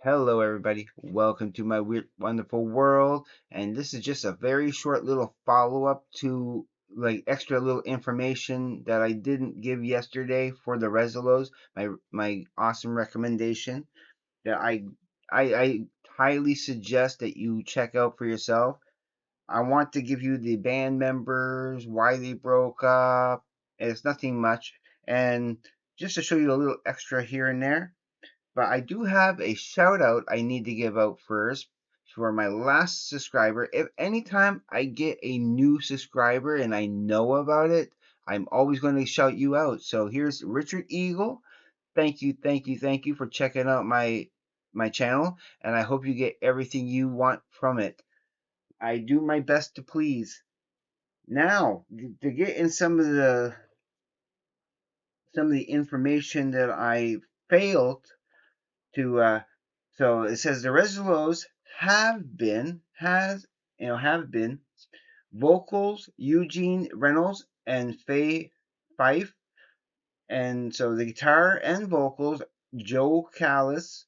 Hello, everybody. Welcome to my weird, wonderful world. And this is just a very short little follow up to like extra little information that I didn't give yesterday for the Rezillos. My awesome recommendation that I highly suggest that you check out for yourself. I want to give you the band members, why they broke up. It's nothing much, and just to show you a little extra here and there. But I do have a shout out I need to give out first for my last subscriber. If anytime I get a new subscriber and I know about it, I'm always going to shout you out. So here's Richard Eagle. Thank you, thank you, thank you for checking out my channel, and I hope you get everything you want from it. I do my best to please. Now, to get in some of the information that I failed to so it says the Rezillos have been vocals Eugene Reynolds and Faye Fife, and so the guitar and vocals Joe Callis,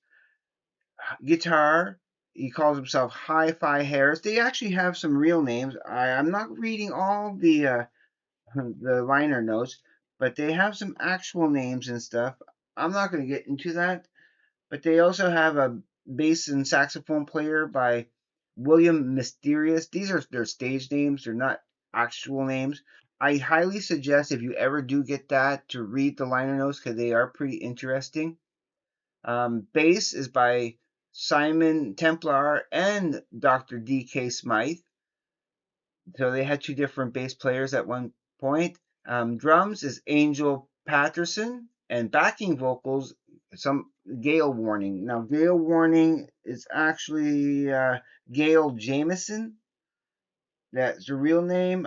guitar he calls himself Hi-Fi Harris. They actually have some real names. I'm not reading all the liner notes, but they have some actual names and stuff. I'm not going to get into that. But they also have a bass and saxophone player by William Mysterious. These are their stage names, they're not actual names. I highly suggest if you ever do get that to read the liner notes because they are pretty interesting. Bass is by Simon Templar and Dr. D.K. Smythe. So they had two different bass players at one point. Drums is Angel Patterson, and backing vocals some Gail Warning. Now Gail Warning is actually Gail Jameson. That's the real name.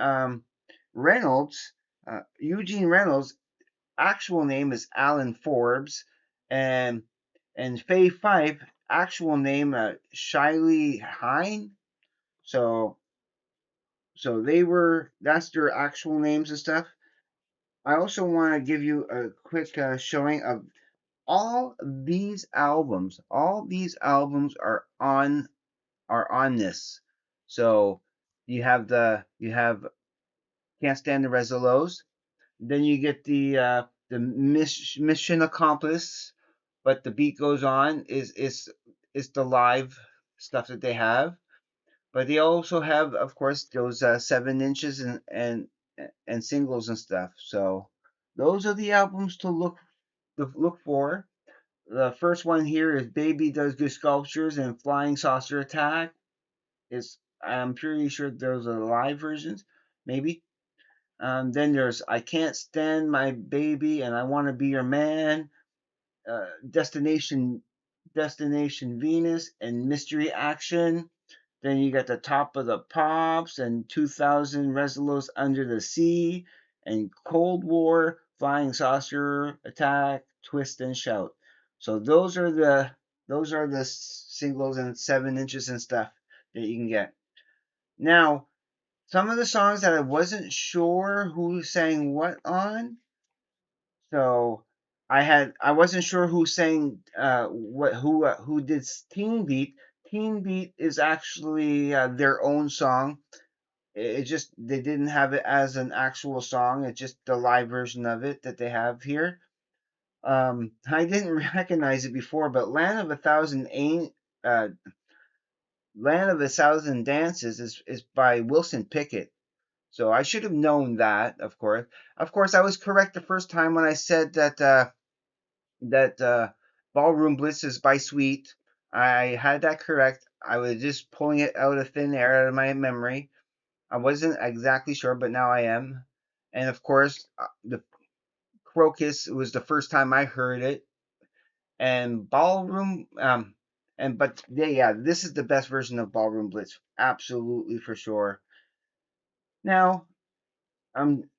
Reynolds, Eugene Reynolds, actual name is Alan Forbes, and Faye Fife, actual name Shiley Hine. So that's their actual names and stuff. I also want to give you a quick showing of all these albums. All these albums are on this. So you have Can't Stand the Rezillos. Then you get the Mission Accomplished, but the beat goes on is the live stuff that they have. But they also have, of course, those 7 inches and singles and stuff. So those are the albums to look for. The first one here is Baby Does Good Sculptures and Flying Saucer Attack. Is I'm pretty sure those are live versions, maybe. Then there's I Can't Stand My Baby and I Want to Be Your Man. Destination Venus and Mystery Action. Then you got the Top of the Pops and 2000 Rezillos Under the Sea and Cold War, Flying Saucer Attack, Twist and Shout. So those are the singles and 7 inches and stuff that you can get. Now, some of the songs that I wasn't sure who sang what on, so I wasn't sure who sang who did Teen Beat. Teen Beat is actually their own song. It just they didn't have it as an actual song. It's just the live version of it that they have here. I didn't recognize it before, but uh, Land of a Thousand Dances is by Wilson Pickett. So I should have known that, of course. Of course, I was correct the first time when I said that Ballroom Blitz is by Sweet. I had that correct. I was just pulling it out of thin air, out of my memory. I wasn't exactly sure, but now I am. And of course, the Crocus was the first time I heard it. And Ballroom, but yeah, this is the best version of Ballroom Blitz, absolutely for sure. Now, um,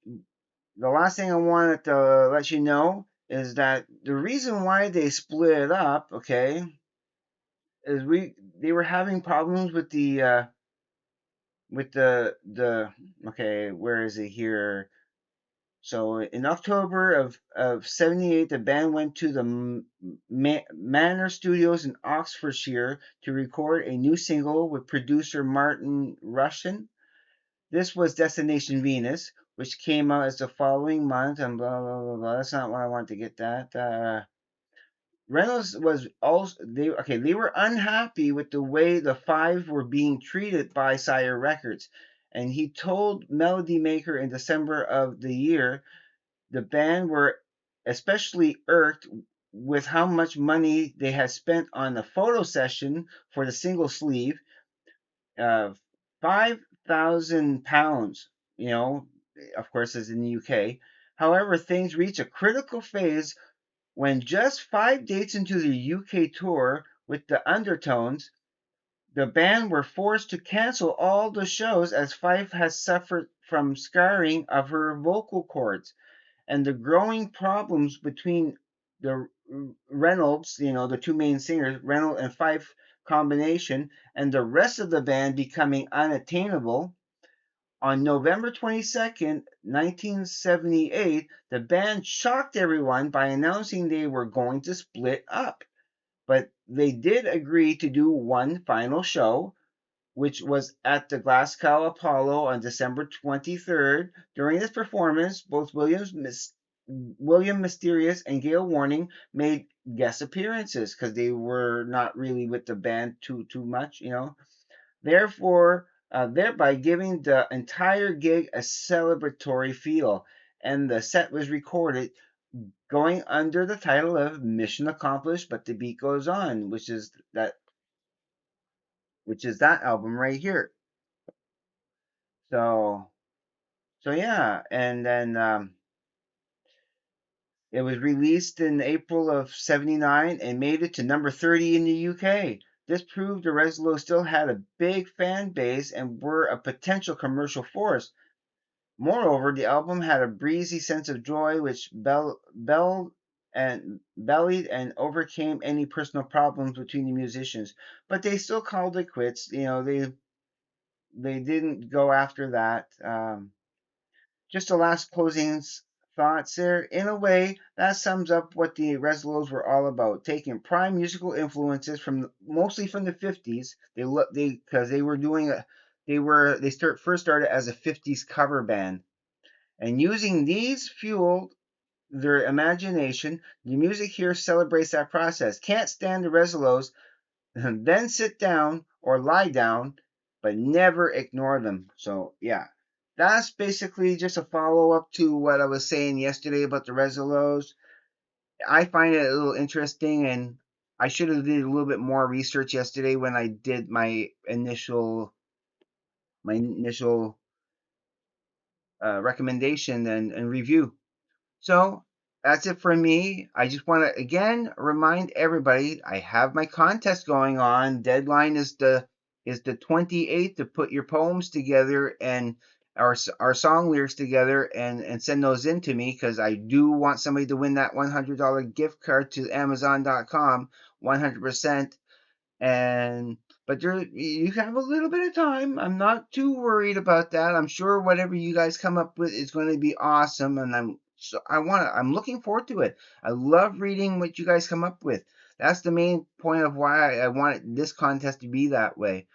the last thing I wanted to let you know is that the reason why they split up, okay, is they were having problems with the okay, where is it here? So in October of 78, the band went to the Manor Studios in Oxfordshire to record a new single with producer Martin Rushton. This was Destination Venus, which came out as the following month, and blah, blah, blah, blah. That's not what I want to get at. Reynolds was also they were unhappy with the way the Five were being treated by Sire Records, and he told Melody Maker in December of the year the band were especially irked with how much money they had spent on the photo session for the single sleeve, £5,000. You know, of course, as in the UK. However, things reached a critical phase when just 5 dates into the UK tour with the Undertones, the band were forced to cancel all the shows as Fife has suffered from scarring of her vocal cords and the growing problems between the Reynolds, the two main singers, Reynolds and Fife combination, and the rest of the band becoming unattainable. On November 22nd, 1978, the band shocked everyone by announcing they were going to split up. But they did agree to do one final show, which was at the Glasgow Apollo on December 23rd. During this performance, both William Mysterious and Gail Warning made guest appearances because they were not really with the band too much. Therefore, thereby giving the entire gig a celebratory feel. And the set was recorded going under the title of Mission Accomplished, but the beat goes on, which is that album right here. So yeah, and then it was released in April of 79 and made it to number 30 in the UK. This proved the Rezillos still had a big fan base and were a potential commercial force. Moreover, the album had a breezy sense of joy which bellied and overcame any personal problems between the musicians. But they still called it quits. They didn't go after that. Just the last closing thoughts there. In a way, that sums up what the Rezillos were all about, taking prime musical influences from mostly from the 50s. Because they were doing a first started as a 50s cover band, and using these fueled their imagination. The music here celebrates that process. Can't stand the Rezillos, then sit down or lie down, but never ignore them. So yeah, that's basically just a follow up to what I was saying yesterday about the Rezillos. I find it a little interesting, and I should have did a little bit more research yesterday when I did my initial recommendation and review. So that's it for me. I just want to again remind everybody I have my contest going on. Deadline is the 28th to put your poems together and our song lyrics together and send those in to me because I do want somebody to win that $100 gift card to Amazon.com 100%. And but you have a little bit of time. I'm not too worried about that. I'm sure whatever you guys come up with is going to be awesome, and I'm looking forward to it. I love reading what you guys come up with. That's the main point of why I wanted this contest to be that way.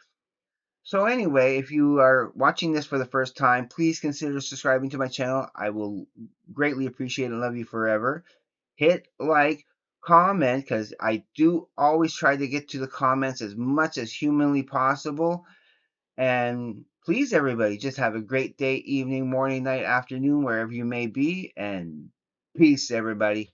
So anyway, if you are watching this for the first time, please consider subscribing to my channel. I will greatly appreciate and love you forever. Hit like, comment, because I do always try to get to the comments as much as humanly possible. And please, everybody, just have a great day, evening, morning, night, afternoon, wherever you may be. And peace, everybody.